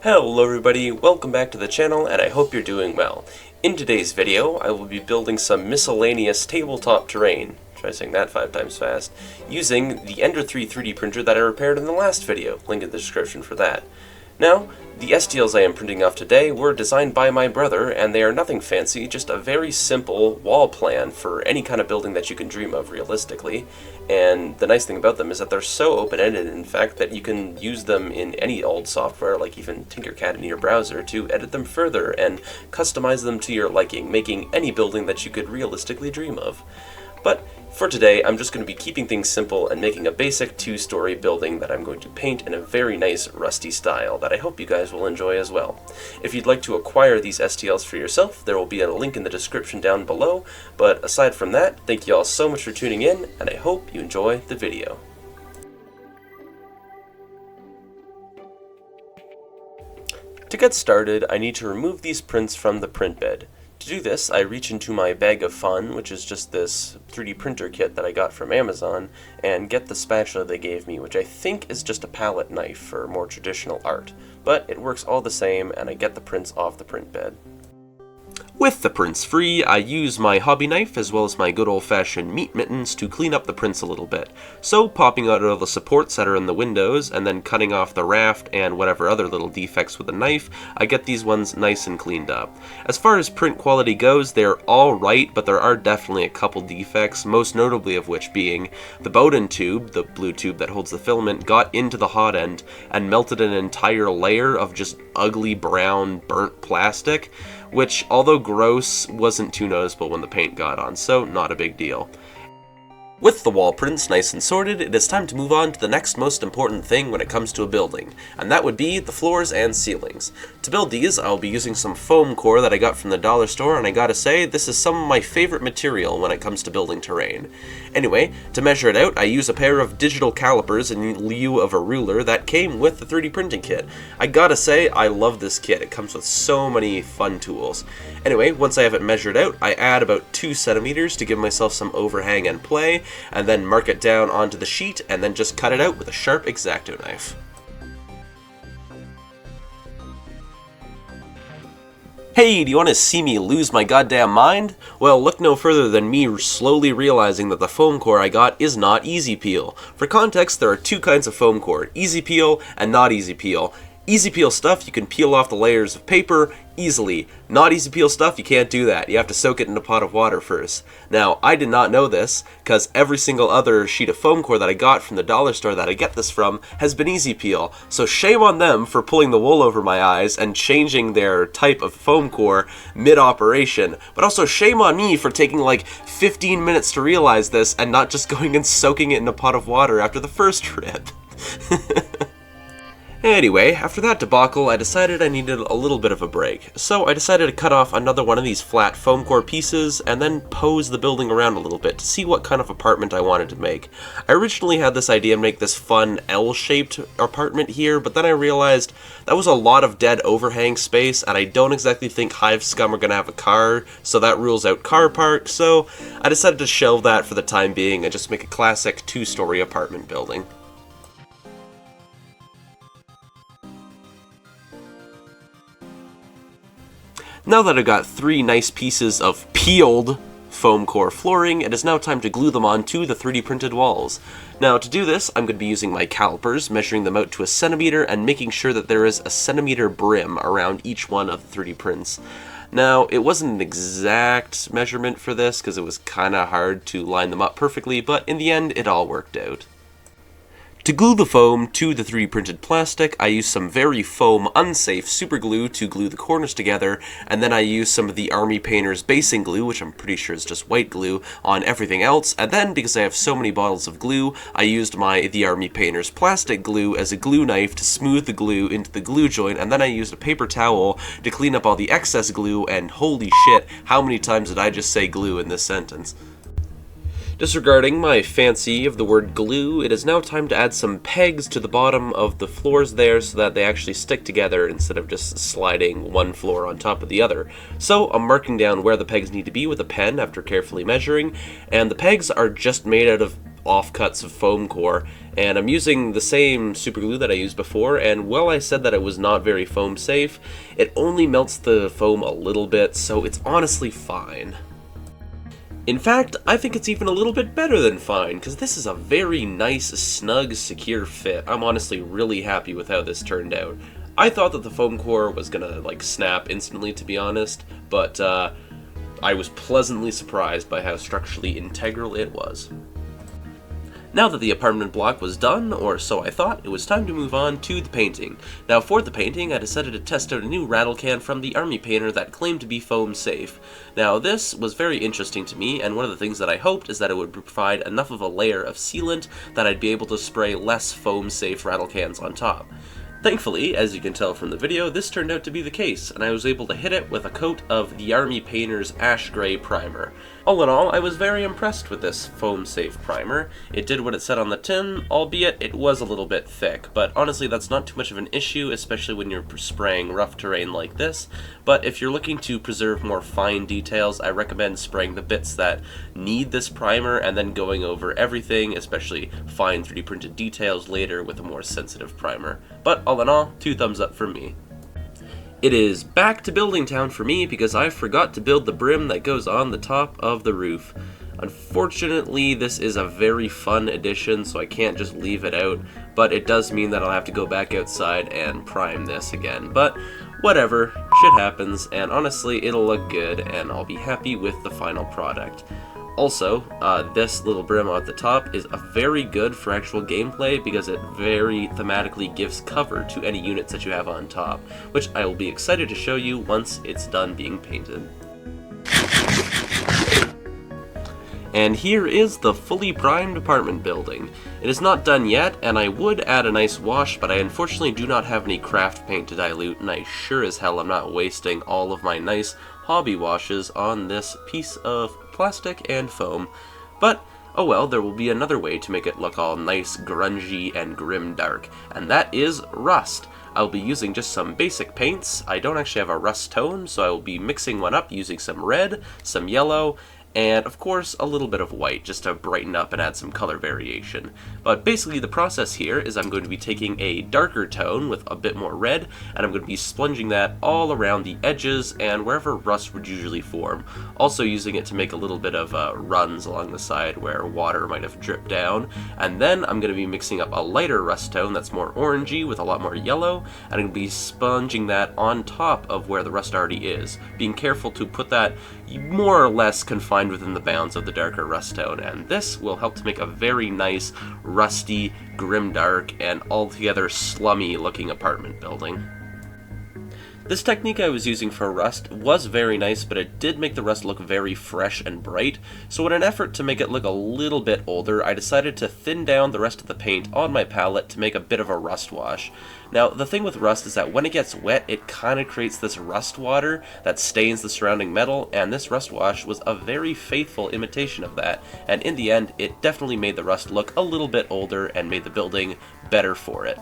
Hello everybody, welcome back to the channel and I hope you're doing well. In today's video, I will be building some miscellaneous tabletop terrain, try saying that 5 times fast, using the Ender 3 3D printer that I repaired in the last video, link in the description for that. Now, the STLs I am printing off today were designed by my brother, and they are nothing fancy, just a very simple wall plan for any kind of building that you can dream of realistically. And the nice thing about them is that they're so open-ended, in fact, that you can use them in any old software, like even Tinkercad in your browser, to edit them further and customize them to your liking, making any building that you could realistically dream of. But for today, I'm just going to be keeping things simple and making a basic 2-story building that I'm going to paint in a very nice rusty style that I hope you guys will enjoy as well. If you'd like to acquire these STLs for yourself, there will be a link in the description down below, but aside from that, thank you all so much for tuning in, and I hope you enjoy the video. To get started, I need to remove these prints from the print bed. To do this, I reach into my bag of fun, which is just this 3D printer kit that I got from Amazon, and get the spatula they gave me, which I think is just a palette knife for more traditional art. But it works all the same, and I get the prints off the print bed. With the prints free, I use my hobby knife as well as my good old-fashioned meat mittens to clean up the prints a little bit. So popping out all the supports that are in the windows and then cutting off the raft and whatever other little defects with a knife, I get these ones nice and cleaned up. As far as print quality goes, they're alright, but there are definitely a couple defects, most notably of which being the Bowden tube, the blue tube that holds the filament, got into the hot end and melted an entire layer of just ugly brown burnt plastic, which, although gross, wasn't too noticeable when the paint got on, so not a big deal. With the wall prints nice and sorted, it is time to move on to the next most important thing when it comes to a building, and that would be the floors and ceilings. To build these, I'll be using some foam core that I got from the dollar store, and I gotta say, this is some of my favorite material when it comes to building terrain. Anyway, to measure it out, I use a pair of digital calipers in lieu of a ruler that came with the 3D printing kit. I gotta say, I love this kit. It comes with so many fun tools. Anyway, once I have it measured out, I add about 2 centimeters to give myself some overhang and play, and then mark it down onto the sheet, and then just cut it out with a sharp X-Acto knife. Hey, do you want to see me lose my goddamn mind? Well, look no further than me slowly realizing that the foam core I got is not easy peel. For context, there are 2 kinds of foam core, easy peel and not easy peel. Easy peel stuff, you can peel off the layers of paper easily. Not easy peel stuff, you can't do that. You have to soak it in a pot of water first. Now, I did not know this, because every single other sheet of foam core that I got from the dollar store that I get this from has been easy peel. So shame on them for pulling the wool over my eyes and changing their type of foam core mid-operation. But also shame on me for taking like 15 minutes to realize this and not just going and soaking it in a pot of water after the first trip. Anyway, after that debacle, I decided I needed a little bit of a break. So I decided to cut off another one of these flat foam core pieces and then pose the building around a little bit to see what kind of apartment I wanted to make. I originally had this idea to make this fun L-shaped apartment here, but then I realized that was a lot of dead overhang space, and I don't exactly think Hive Scum are going to have a car, so that rules out car park, so I decided to shelve that for the time being and just make a classic 2-story apartment building. Now that I've got 3 nice pieces of peeled foam core flooring, it is now time to glue them onto the 3D printed walls. Now to do this, I'm going to be using my calipers, measuring them out to 1 centimeter and making sure that there is a 1 centimeter brim around each one of the 3D prints. Now, it wasn't an exact measurement for this because it was kind of hard to line them up perfectly, but in the end, it all worked out. To glue the foam to the 3D printed plastic, I use some very foam unsafe super glue to glue the corners together, and then I use some of the Army Painter's basing glue, which I'm pretty sure is just white glue, on everything else, and then, because I have so many bottles of glue, I used the Army Painter's plastic glue as a glue knife to smooth the glue into the glue joint, and then I used a paper towel to clean up all the excess glue, and holy shit, how many times did I just say glue in this sentence? Disregarding my fancy of the word glue, it is now time to add some pegs to the bottom of the floors there so that they actually stick together instead of just sliding one floor on top of the other. So I'm marking down where the pegs need to be with a pen after carefully measuring, and the pegs are just made out of offcuts of foam core, and I'm using the same super glue that I used before, and while I said that it was not very foam safe, it only melts the foam a little bit, so it's honestly fine. In fact, I think it's even a little bit better than fine, because this is a very nice, snug, secure fit. I'm honestly really happy with how this turned out. I thought that the foam core was gonna, like, snap instantly, to be honest, but, I was pleasantly surprised by how structurally integral it was. Now that the apartment block was done, or so I thought, it was time to move on to the painting. Now for the painting, I decided to test out a new rattle can from the army painter that claimed to be foam safe. Now this was very interesting to me, and one of the things that I hoped is that it would provide enough of a layer of sealant that I'd be able to spray less foam safe rattle cans on top. Thankfully, as you can tell from the video, this turned out to be the case, and I was able to hit it with a coat of the Army Painter's Ash Gray Primer. All in all, I was very impressed with this foam-safe primer. It did what it said on the tin, albeit it was a little bit thick, but honestly that's not too much of an issue, especially when you're spraying rough terrain like this. But if you're looking to preserve more fine details, I recommend spraying the bits that need this primer and then going over everything, especially fine 3D printed details later with a more sensitive primer. But all in all, 2 thumbs up from me. It is back to building town for me because I forgot to build the brim that goes on the top of the roof. Unfortunately, this is a very fun addition, so I can't just leave it out, but it does mean that I'll have to go back outside and prime this again. But whatever, shit happens, and honestly, it'll look good, and I'll be happy with the final product. Also, this little brim at the top is very good for actual gameplay because it very thematically gives cover to any units that you have on top, which I will be excited to show you once it's done being painted. And here is the fully primed apartment building. It is not done yet, and I would add a nice wash, but I unfortunately do not have any craft paint to dilute, and I sure as hell am not wasting all of my nice hobby washes on this piece of plastic and foam. But oh well, there will be another way to make it look all nice, grungy, and grimdark, and that is rust. I'll be using just some basic paints. I don't actually have a rust tone, so I will be mixing one up using some red, some yellow, and of course a little bit of white just to brighten up and add some color variation. But basically the process here is I'm going to be taking a darker tone with a bit more red, and I'm going to be splunging that all around the edges and wherever rust would usually form. Also using it to make a little bit of runs along the side where water might have dripped down. And then I'm going to be mixing up a lighter rust tone that's more orangey with a lot more yellow, and I'm going to be sponging that on top of where the rust already is, being careful to put that more or less confined within the bounds of the darker rust tone, and this will help to make a very nice, rusty, grimdark, and altogether slummy looking apartment building. This technique I was using for rust was very nice, but it did make the rust look very fresh and bright, so in an effort to make it look a little bit older, I decided to thin down the rest of the paint on my palette to make a bit of a rust wash. Now, the thing with rust is that when it gets wet, it kind of creates this rust water that stains the surrounding metal, and this rust wash was a very faithful imitation of that, and in the end, it definitely made the rust look a little bit older and made the building better for it.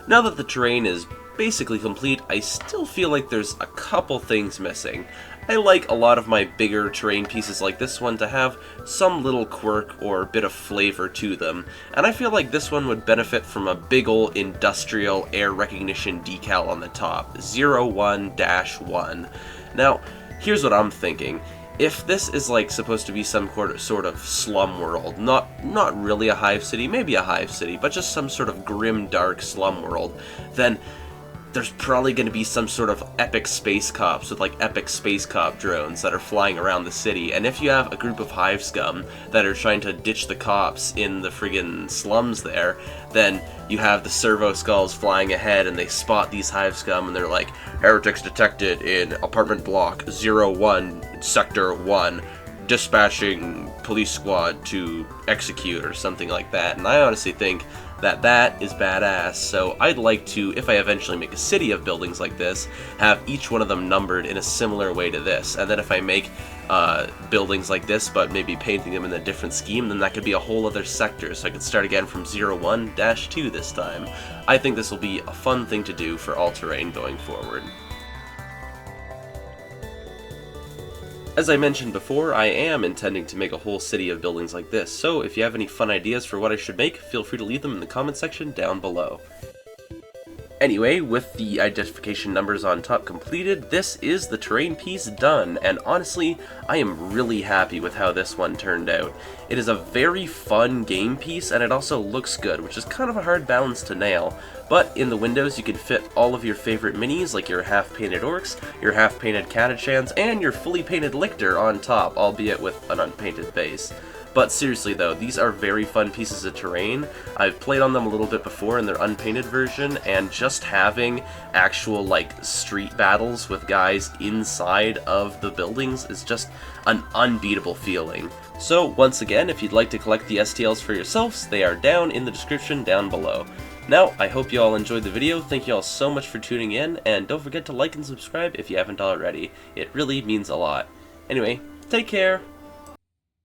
Now that the terrain is basically complete, I still feel like there's a couple things missing. I like a lot of my bigger terrain pieces like this one to have some little quirk or bit of flavor to them, and I feel like this one would benefit from a big ol' industrial air recognition decal on the top, 01-1. Now, here's what I'm thinking. If this is like supposed to be some sort of slum world, not really a hive city, maybe a hive city, but just some sort of grim, dark slum world, then there's probably going to be some sort of epic space cops with like epic space cop drones that are flying around the city. And if you have a group of hive scum that are trying to ditch the cops in the friggin' slums there, then you have the servo skulls flying ahead and they spot these hive scum and they're like, heretics detected in apartment block 01, sector 1, dispatching police squad to execute or something like that. And I honestly think that is badass, so I'd like to, if I eventually make a city of buildings like this, have each one of them numbered in a similar way to this, and then if I make buildings like this, but maybe painting them in a different scheme, then that could be a whole other sector, so I could start again from 01-2 this time. I think this will be a fun thing to do for all terrain going forward. As I mentioned before, I am intending to make a whole city of buildings like this, so if you have any fun ideas for what I should make, feel free to leave them in the comment section down below. Anyway, with the identification numbers on top completed, this is the terrain piece done, and honestly, I am really happy with how this one turned out. It is a very fun game piece, and it also looks good, which is kind of a hard balance to nail. But in the windows, you can fit all of your favorite minis, like your half-painted orcs, your half-painted catachans, and your fully painted lictor on top, albeit with an unpainted base. But seriously though, these are very fun pieces of terrain. I've played on them a little bit before in their unpainted version, and just having actual like street battles with guys inside of the buildings is just an unbeatable feeling. So once again, if you'd like to collect the STLs for yourselves, they are down in the description down below. Now, I hope you all enjoyed the video, thank you all so much for tuning in, and don't forget to like and subscribe if you haven't already. It really means a lot. Anyway, take care!